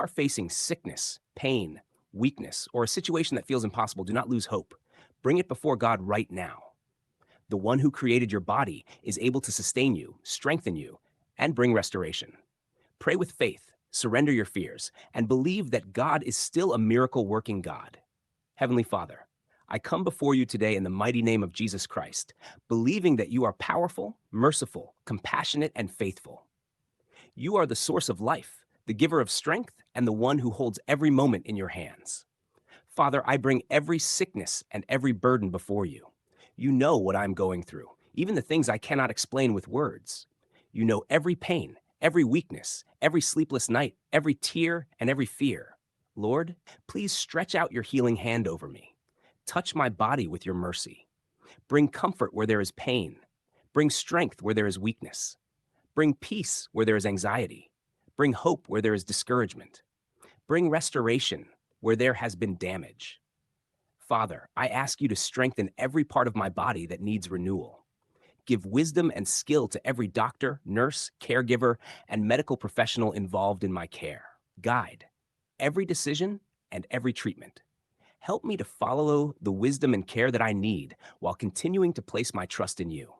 are facing sickness, pain, weakness, or a situation that feels impossible, do not lose hope. Bring it before God right now. The one who created your body is able to sustain you, strengthen you, and bring restoration. Pray with faith, surrender your fears, and believe that God is still a miracle working God. Heavenly Father, I come before you today in the mighty name of Jesus Christ, believing that you are powerful, merciful, compassionate, and faithful. You are the source of life, the giver of strength, and the one who holds every moment in your hands. Father, I bring every sickness and every burden before you. You know what I'm going through, even the things I cannot explain with words. You know every pain, every weakness, every sleepless night, every tear, and every fear. Lord, please stretch out your healing hand over me. Touch my body with your mercy. Bring comfort where there is pain. Bring strength where there is weakness. Bring peace where there is anxiety. Bring hope where there is discouragement. Bring restoration where there has been damage. Father, I ask you to strengthen every part of my body that needs renewal. Give wisdom and skill to every doctor, nurse, caregiver, and medical professional involved in my care. Guide every decision and every treatment. Help me to follow the wisdom and care that I need while continuing to place my trust in you.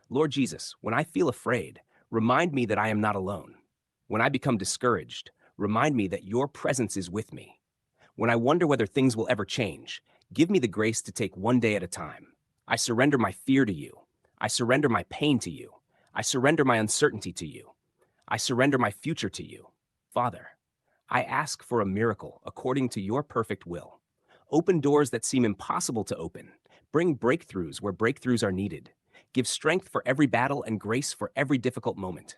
Lord Jesus, when I feel afraid, remind me that I am not alone. When I become discouraged, remind me that your presence is with me. When I wonder whether things will ever change, give me the grace to take one day at a time. I surrender my fear to you. I surrender my pain to you. I surrender my uncertainty to you. I surrender my future to you. Father, I ask for a miracle according to your perfect will. Open doors that seem impossible to open. Bring breakthroughs where breakthroughs are needed. Give strength for every battle and grace for every difficult moment.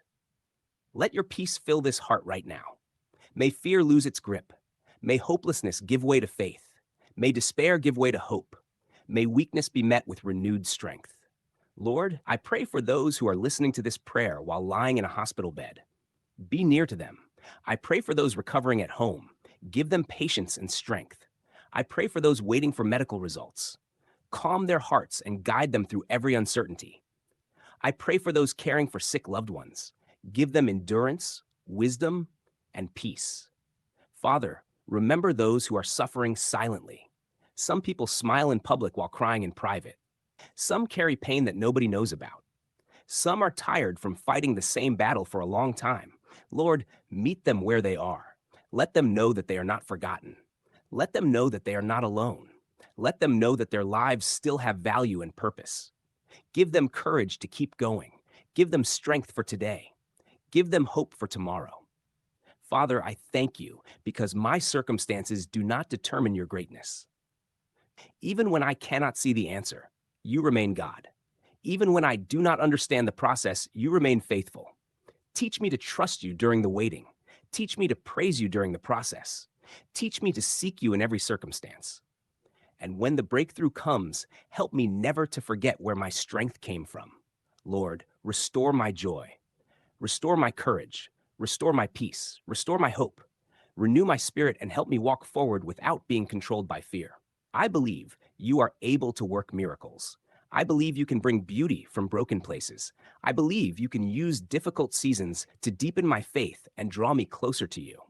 Let your peace fill this heart right now. May fear lose its grip. May hopelessness give way to faith. May despair give way to hope. May weakness be met with renewed strength. Lord, I pray for those who are listening to this prayer while lying in a hospital bed. Be near to them. I pray for those recovering at home. Give them patience and strength. I pray for those waiting for medical results. Calm their hearts and guide them through every uncertainty. I pray for those caring for sick loved ones. Give them endurance, wisdom, and peace. Father, remember those who are suffering silently. Some people smile in public while crying in private. Some carry pain that nobody knows about. Some are tired from fighting the same battle for a long time. Lord, meet them where they are. Let them know that they are not forgotten. Let them know that they are not alone. Let them know that their lives still have value and purpose. Give them courage to keep going. Give them strength for today. Give them hope for tomorrow. Father, I thank you because my circumstances do not determine your greatness. Even when I cannot see the answer, you remain God. Even when I do not understand the process, you remain faithful. Teach me to trust you during the waiting. Teach me to praise you during the process. Teach me to seek you in every circumstance. And when the breakthrough comes, help me never to forget where my strength came from. Lord, restore my joy. Restore my courage. Restore my peace. Restore my hope. Renew my spirit and help me walk forward without being controlled by fear. I believe you are able to work miracles. I believe you can bring beauty from broken places. I believe you can use difficult seasons to deepen my faith and draw me closer to you.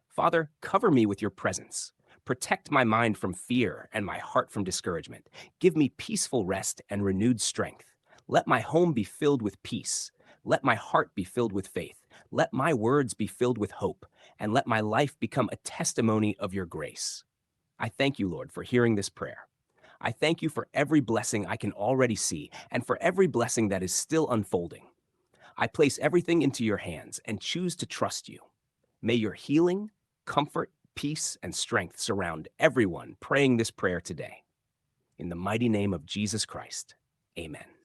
Father, cover me with your presence. Protect my mind from fear and my heart from discouragement. Give me peaceful rest and renewed strength. Let my home be filled with peace. Let my heart be filled with faith. Let my words be filled with hope. And let my life become a testimony of your grace. I thank you, Lord, for hearing this prayer. I thank you for every blessing I can already see and for every blessing that is still unfolding. I place everything into your hands and choose to trust you. May your healing, comfort, peace, and strength surround everyone praying this prayer today. In the mighty name of Jesus Christ, amen.